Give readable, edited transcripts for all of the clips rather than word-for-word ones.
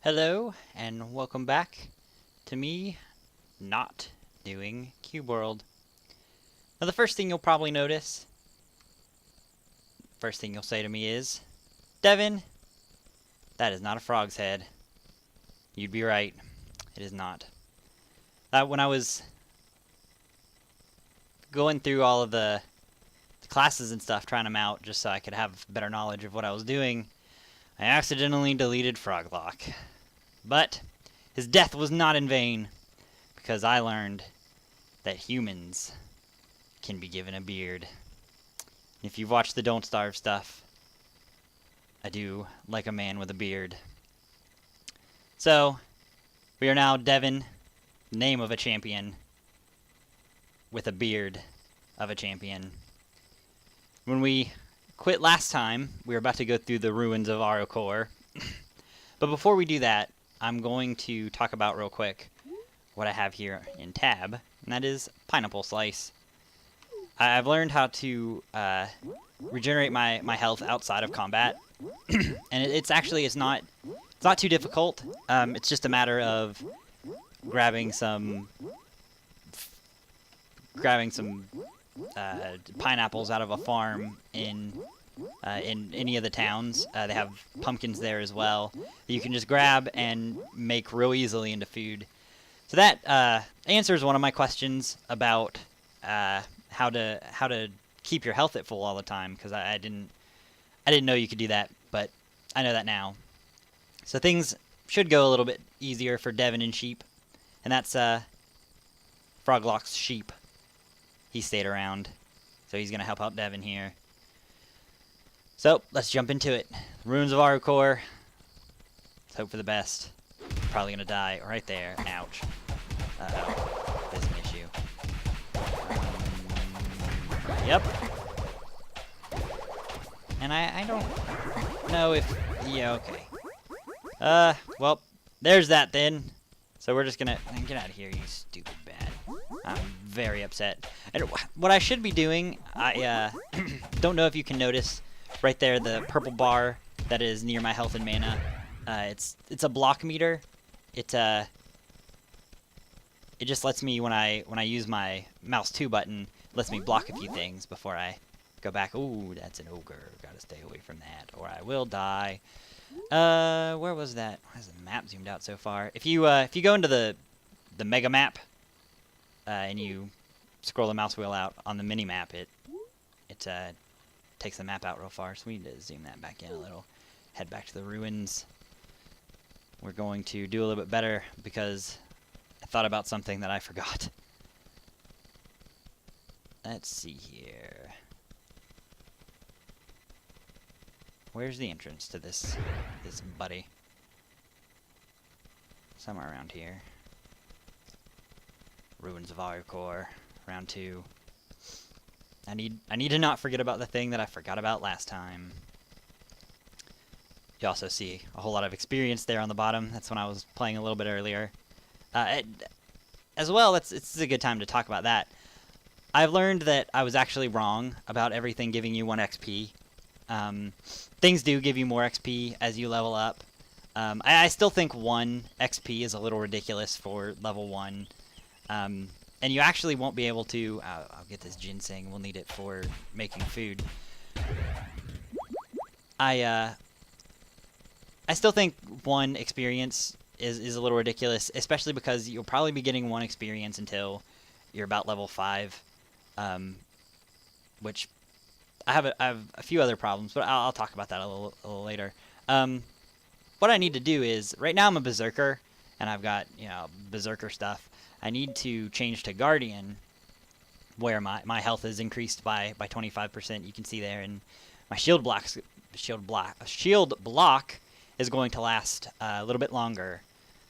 Hello, and welcome back to me not doing Cube World. Now the first thing you'll probably notice, first thing you'll say to me is, Devin, that is not a frog's head. You'd be right, it is not. When I was going through all of the classes and stuff, trying them out just so I could have better knowledge of what I was doing, I accidentally deleted Froglock. But his death was not in vain, because I learned that humans can be given a beard. If you've watched the Don't Starve stuff, I do like a man with a beard. So, we are now Devin, name of a champion, with a beard of a champion. When we quit last time, we were about to go through the ruins of Arokor. But before we do that, I'm going to talk about real quick what I have here in tab, and that is pineapple slice. I've learned how to regenerate my health outside of combat, and it's not too difficult. It's just a matter of grabbing some pineapples out of a farm in any of the towns. They have pumpkins there as well that you can just grab and make real easily into food. So that answers one of my questions about how to keep your health at full all the time, because I didn't know you could do that, but I know that now. So things should go a little bit easier for Devin and sheep, and that's Froglock's sheep. He stayed around, so he's gonna help out Devin here. So, let's jump into it. Ruins of Arokor. Let's hope for the best. Probably gonna die right there. Ouch. Uh-oh. There's an issue. Yep. And I don't know if... Yeah, okay. Well, there's that then. So we're just gonna... Get out of here, you stupid bat. I'm very upset. And what I should be doing, I don't know if you can notice... Right there, the purple bar that is near my health and mana. It's a block meter. It just lets me, when I use my mouse 2 button, lets me block a few things before I go back. Ooh, that's an ogre. Gotta stay away from that, or I will die. Where was that? Why is the map zoomed out so far? If you go into the mega map, and you scroll the mouse wheel out on the mini map, it takes the map out real far, so we need to zoom that back in a little. Head back to the ruins. We're going to do a little bit better because I thought about something that I forgot. Let's see here. Where's the entrance to this buddy? Somewhere around here. Ruins of Arokor, round 2. I need to not forget about the thing that I forgot about last time. You also see a whole lot of experience there on the bottom. That's when I was playing a little bit earlier. As well, it's a good time to talk about that. I've learned that I was actually wrong about everything giving you 1 XP. Things do give you more XP as you level up. I still think 1 XP is a little ridiculous for level 1. And you actually won't be able to... I'll get this ginseng. We'll need it for making food. I still think 1 experience is a little ridiculous, especially because you'll probably be getting 1 experience until you're about level 5, which I have a few other problems, but I'll talk about that a little later. What I need to do is, right now I'm a berserker, and I've got berserker stuff. I need to change to Guardian, where my health is increased by 25%. You can see there, and my shield block is going to last a little bit longer,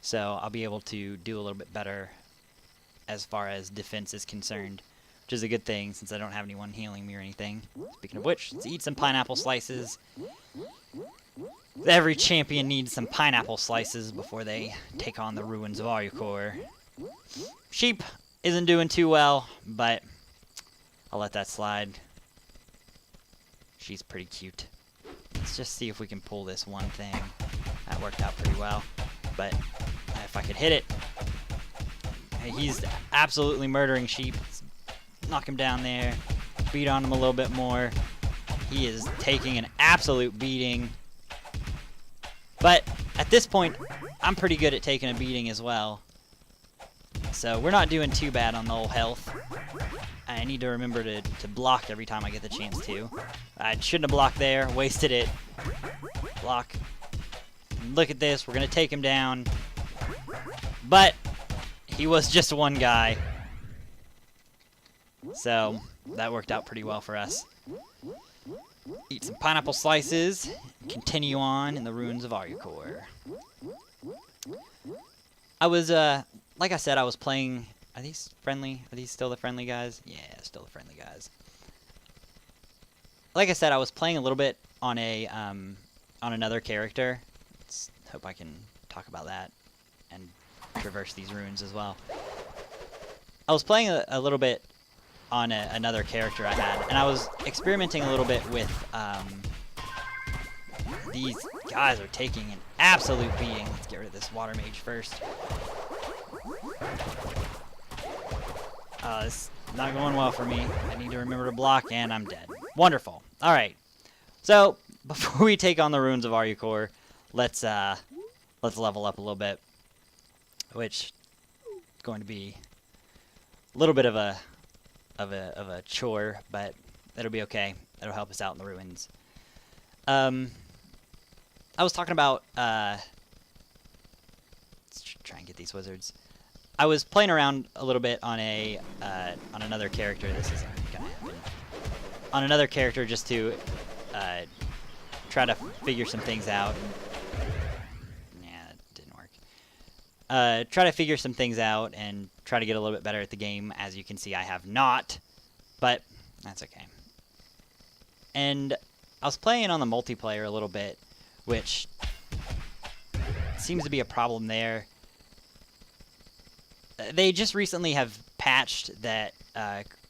so I'll be able to do a little bit better as far as defense is concerned, which is a good thing since I don't have anyone healing me or anything. Speaking of which, let's eat some pineapple slices. Every champion needs some pineapple slices before they take on the ruins of Arokor. Sheep isn't doing too well, but I'll let that slide. She's pretty cute. Let's just see if we can pull this one thing. That worked out pretty well. but if I could hit it, he's absolutely murdering sheep. Knock him down there, beat on him a little bit more. He is taking an absolute beating. But at this point, I'm pretty good at taking a beating as well. So we're not doing too bad on the old health. I need to remember to block every time I get the chance to. I shouldn't have blocked there, wasted it. Block. Look at this, we're going to take him down. But he was just one guy. So that worked out pretty well for us. Eat some pineapple slices. Continue on in the ruins of Aryakor. I was, like I said, I was playing. Are these friendly? Are these still the friendly guys? Yeah, still the friendly guys. Like I said, I was playing a little bit on a on another character. Let's hope I can talk about that and traverse these ruins as well. I was playing a little bit on another character I had, and I was experimenting a little bit with these guys are taking an absolute beating. Let's get rid of this water mage first. It's not going well for me. I need to remember to block, and I'm dead. Wonderful. All right. So before we take on the ruins of Aryakor, let's level up a little bit, which is going to be a little bit of a chore, but it'll be okay. It'll help us out in the ruins. I was talking about let's try and get these wizards. I was playing around a little bit on on another character. This isn't gonna happen. On another character, just to try to figure some things out. Yeah, that didn't work. Try to figure some things out and try to get a little bit better at the game. As you can see, I have not, but that's okay. And I was playing on the multiplayer a little bit, which seems to be a problem there. They just recently have patched that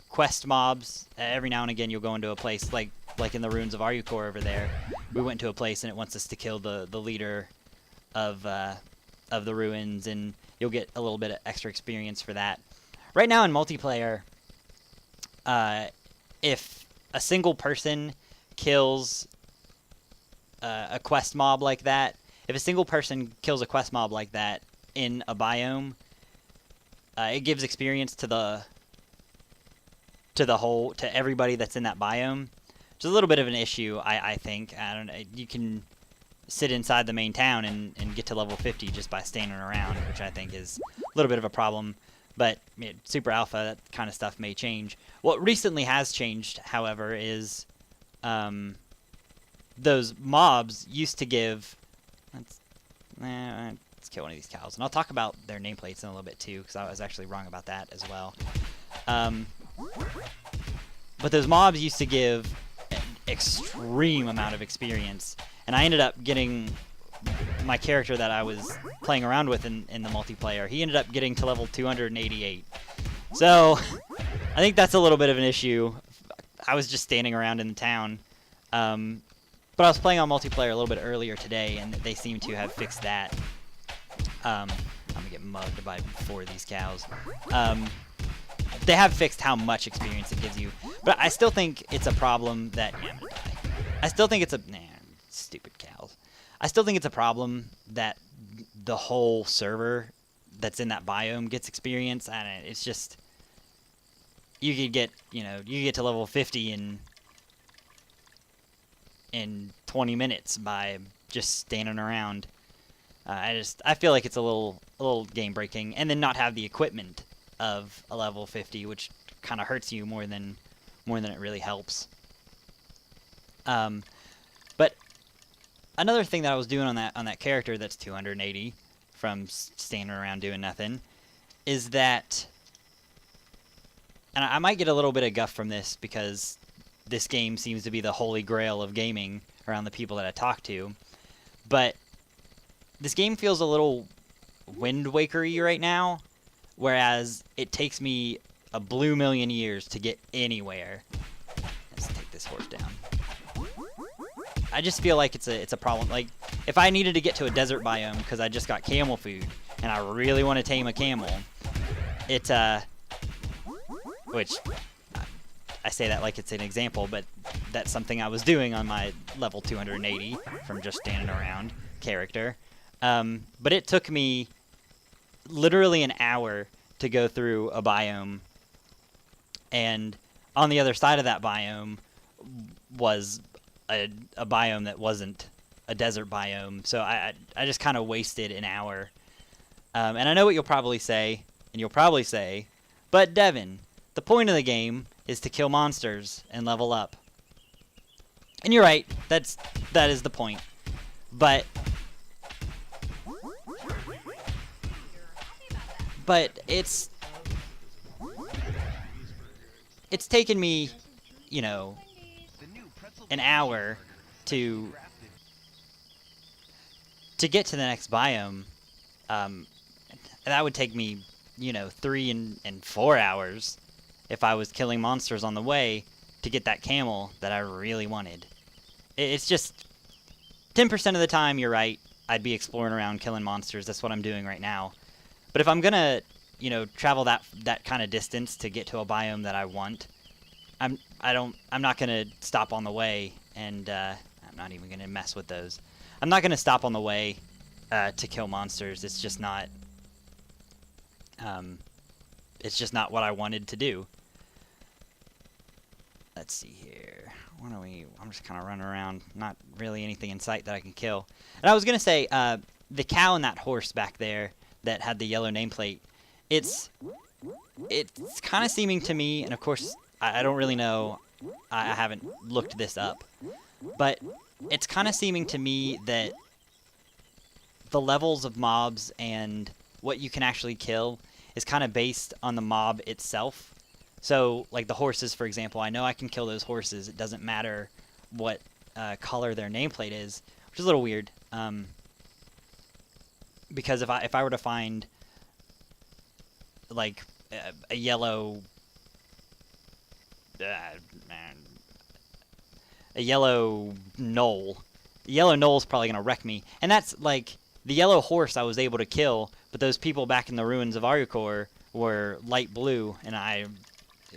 quest mobs. Every now and again, you'll go into a place like in the ruins of Aryakor over there. We went to a place and it wants us to kill the leader of the ruins, and you'll get a little bit of extra experience for that. Right now in multiplayer, if a single person kills a quest mob like that, if a single person kills a quest mob like that in a biome, it gives experience to everybody that's in that biome. It's a little bit of an issue, I think. I don't know. You can sit inside the main town and get to level 50 just by standing around, which I think is a little bit of a problem. But Super Alpha, that kind of stuff may change. What recently has changed, however, is those mobs used to give. Let's kill one of these cows, and I'll talk about their nameplates in a little bit too, because I was actually wrong about that as well. But those mobs used to give an extreme amount of experience, and I ended up getting my character that I was playing around with in the multiplayer. He ended up getting to level 288. So I think that's a little bit of an issue. I was just standing around in the town. But I was playing on multiplayer a little bit earlier today, and they seem to have fixed that. I'm going to get mugged by 4 of these cows. They have fixed how much experience it gives you. But I still think it's a problem that... Yeah, I'm going to die. I still think it's a... Nah, stupid cows. I still think it's a problem that the whole server that's in that biome gets experience. And it's just... You could get, you get to level 50 in 20 minutes by just standing around. I feel like it's a little game breaking, and then not have the equipment of a level 50, which kind of hurts you more than it really helps. But another thing that I was doing on that character that's 280 from standing around doing nothing is that, and I might get a little bit of guff from this because this game seems to be the holy grail of gaming around the people that I talk to, but this game feels a little Wind Waker-y right now, whereas it takes me a blue million years to get anywhere. Let's take this horse down. I just feel like it's a problem. Like, if I needed to get to a desert biome because I just got camel food and I really want to tame a camel, it which I say that like it's an example, but that's something I was doing on my level 280 from just standing around character. But it took me literally an hour to go through a biome, and on the other side of that biome was a biome that wasn't a desert biome. So I just kind of wasted an hour. And I know what you'll probably say, and you'll probably say, but Devin, the point of the game is to kill monsters and level up. And you're right, that is the point. But it's taken me, you know, an hour to get to the next biome. That would take me, you know, 3 and 4 hours if I was killing monsters on the way to get that camel that I really wanted. It's just 10% of the time, you're right, I'd be exploring around killing monsters. That's what I'm doing right now. But if I'm gonna, you know, travel that kind of distance to get to a biome that I want, I'm not gonna stop on the way, and I'm not even gonna mess with those. I'm not gonna stop on the way to kill monsters. It's just not. It's just not what I wanted to do. Let's see here. I'm just kind of running around. Not really anything in sight that I can kill. And I was gonna say, the cow and that horse back there that had the yellow nameplate. It's kind of seeming to me, and of course I don't really know. I haven't looked this up, but it's kind of seeming to me that the levels of mobs and what you can actually kill is kind of based on the mob itself. So, like the horses, for example, I know I can kill those horses. It doesn't matter what color their nameplate is, which is a little weird. Because if I were to find like a yellow knoll, the yellow knoll's probably gonna wreck me. And that's like the yellow horse I was able to kill, but those people back in the ruins of Aryukor were light blue, and I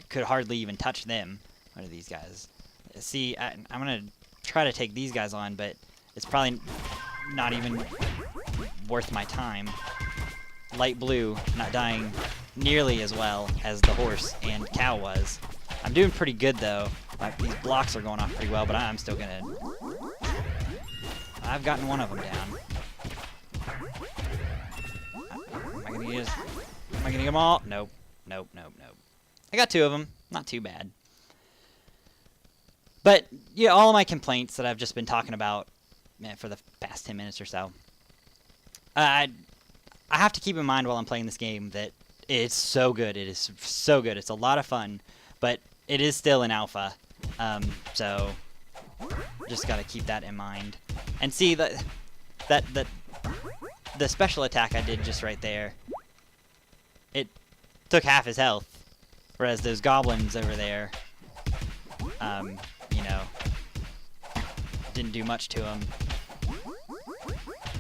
could hardly even touch them. What are these guys? See, I'm gonna try to take these guys on, but it's probably not even worth my time. Light blue not dying nearly as well as the horse and cow was. I'm doing pretty good though. These blocks are going off pretty well, but I'm still gonna. I've gotten one of them down. Am I gonna get them all? Nope. Nope. Nope. Nope. I got 2 of them. Not too bad. But yeah, all of my complaints that I've just been talking about for the past 10 minutes or so. I have to keep in mind while I'm playing this game that it's so good. It is so good. It's a lot of fun, but it is still in alpha. So just got to keep that in mind. And see that the special attack I did just right there, it took half his health, whereas those goblins over there, you know, didn't do much to him.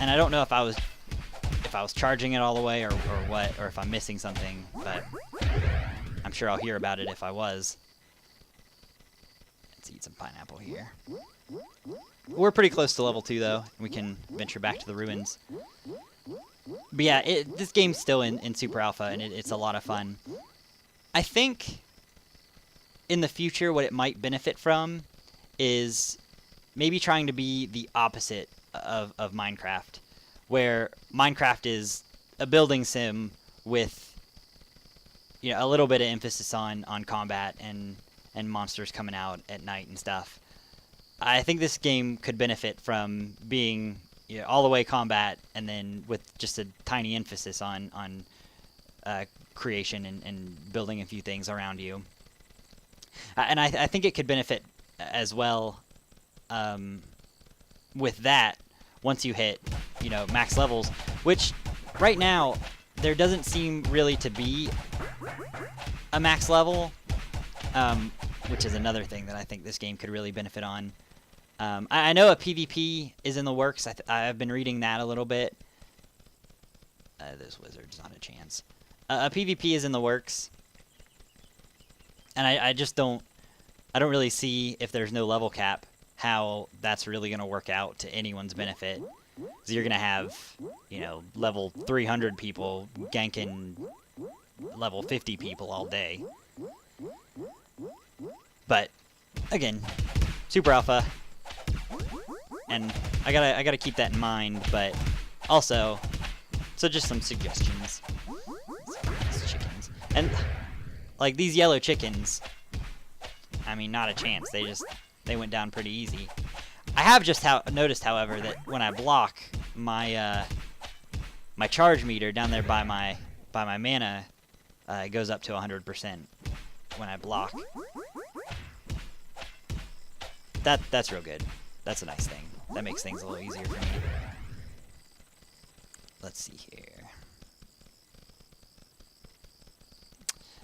And I don't know if I was charging it all the way or what, or if I'm missing something, but I'm sure I'll hear about it if I was. Let's eat some pineapple here. We're pretty close to level 2 though, and we can venture back to the ruins. But yeah, this game's still in Super Alpha, and it's a lot of fun. I think in the future what it might benefit from is maybe trying to be the opposite of Minecraft, where Minecraft is a building sim with, you know, a little bit of emphasis on combat and monsters coming out at night and stuff. I think this game could benefit from being, you know, all the way combat, and then with just a tiny emphasis on creation and building a few things around you. And I think it could benefit as well with that once you hit, you know, max levels, which right now there doesn't seem really to be a max level, which is another thing that I think this game could really benefit on. I know a PvP is in the works. I've been reading that a little bit. This wizard's not a chance. A PvP is in the works, and I just don't really see, if there's no level cap, how that's really going to work out to anyone's benefit. So you're going to have, you know, level 300 people ganking level 50 people all day. But again, super alpha, and I gotta keep that in mind. But also, so just some suggestions. These chickens, and like these yellow chickens, I mean, not a chance. They went down pretty easy. I have just noticed, however, that when I block, my my charge meter down there by my mana it goes up to 100% when I block. That's real good. That's a nice thing. That makes things a little easier for me. Let's see here.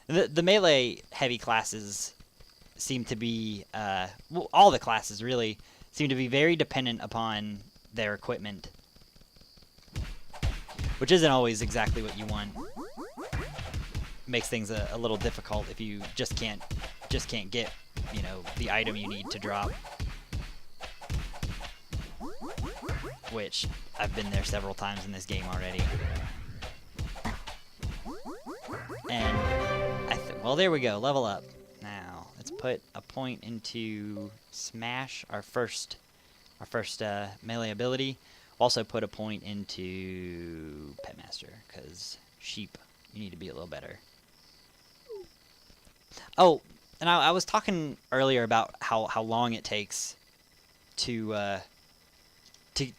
The melee heavy classes seem to be, well, all the classes really seem to be very dependent upon their equipment, which isn't always exactly what you want. Makes things a little difficult if you just can't get, you know, the item you need to drop. Which I've been there several times in this game already. And well, there we go, level up. Now let's put a point into Smash, our first melee ability. Also put a point into Petmaster, because sheep, you need to be a little better. Oh, and I was talking earlier about how long it takes to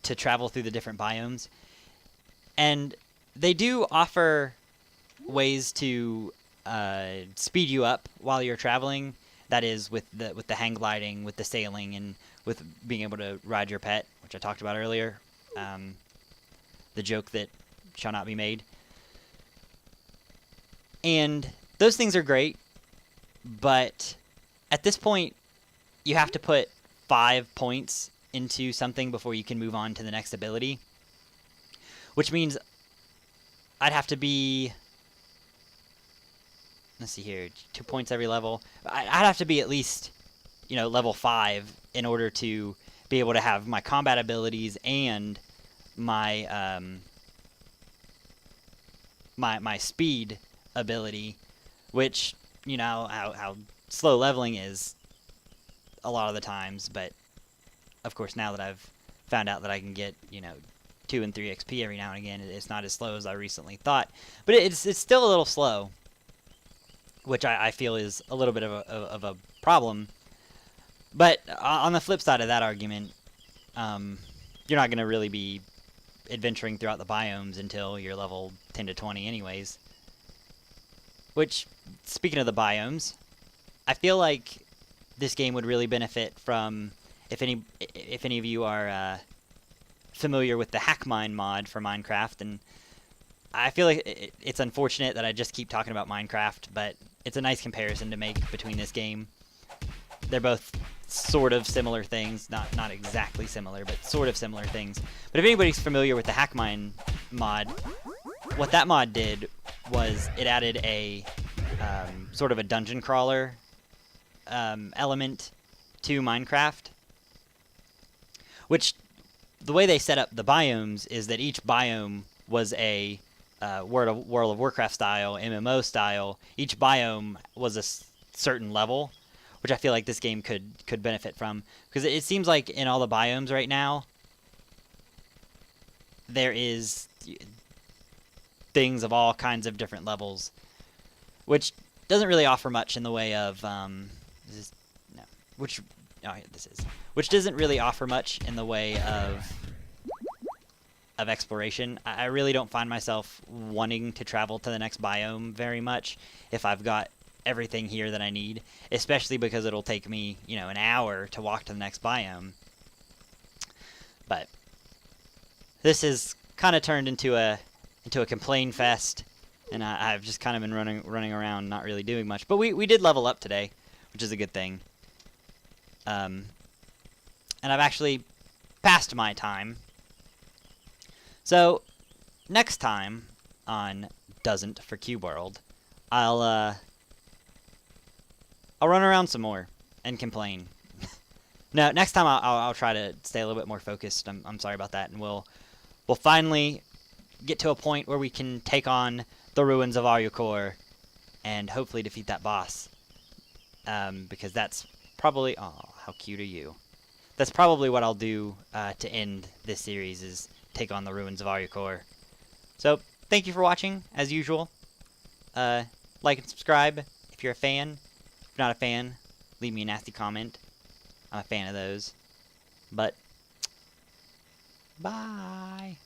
travel through the different biomes, and they do offer ways to speed you up while you're traveling. That is with the hang gliding, with the sailing, and with being able to ride your pet, which I talked about earlier. The joke that shall not be made. And those things are great, but at this point, you have to put 5 points into something before you can move on to the next ability, which means I'd have to be, let's see here, 2 points every level. I'd have to be at least, you know, level 5 in order to be able to have my combat abilities and my my speed ability, which, you know, how slow leveling is a lot of the times. But of course, now that I've found out that I can get, you know, 2 and 3 XP every now and again, it's not as slow as I recently thought. But it's still a little slow, which I feel is a little bit of a problem. But on the flip side of that argument, you're not going to really be adventuring throughout the biomes until you're level 10 to 20 anyways. Which, speaking of the biomes, I feel like this game would really benefit from, if any of you are familiar with the hack mine mod for Minecraft. And I feel like it's unfortunate that I just keep talking about Minecraft, but it's a nice comparison to make between this game. They're both sort of similar things, not exactly similar, but sort of similar things. But if anybody's familiar with the hack mine mod, what that mod did was it added a sort of a dungeon crawler element to Minecraft, which, the way they set up the biomes is that each biome was a World of Warcraft style, MMO style. Each biome was a certain level, which I feel like this game could benefit from, because it seems like in all the biomes right now, there is things of all kinds of different levels, which doesn't really offer much in the way of which doesn't really offer much in the way of exploration. I really don't find myself wanting to travel to the next biome very much if I've got everything here that I need, especially because it'll take me, you know, an hour to walk to the next biome. But this has kind of turned into a complain fest, and I've just kind of been running around, not really doing much. But we did level up today, which is a good thing. and I've actually passed my time. So, next time on Doesn't for Cube World, I'll run around some more and complain. No, next time I'll try to stay a little bit more focused. I'm sorry about that, and we'll finally get to a point where we can take on the ruins of Aryukor and hopefully defeat that boss. Because that's probably... Oh, how cute are you? That's probably what I'll do to end this series, is take on the ruins of Aryukor. So, thank you for watching, as usual. Like and subscribe if you're a fan. If you're not a fan, leave me a nasty comment. I'm a fan of those. But, bye!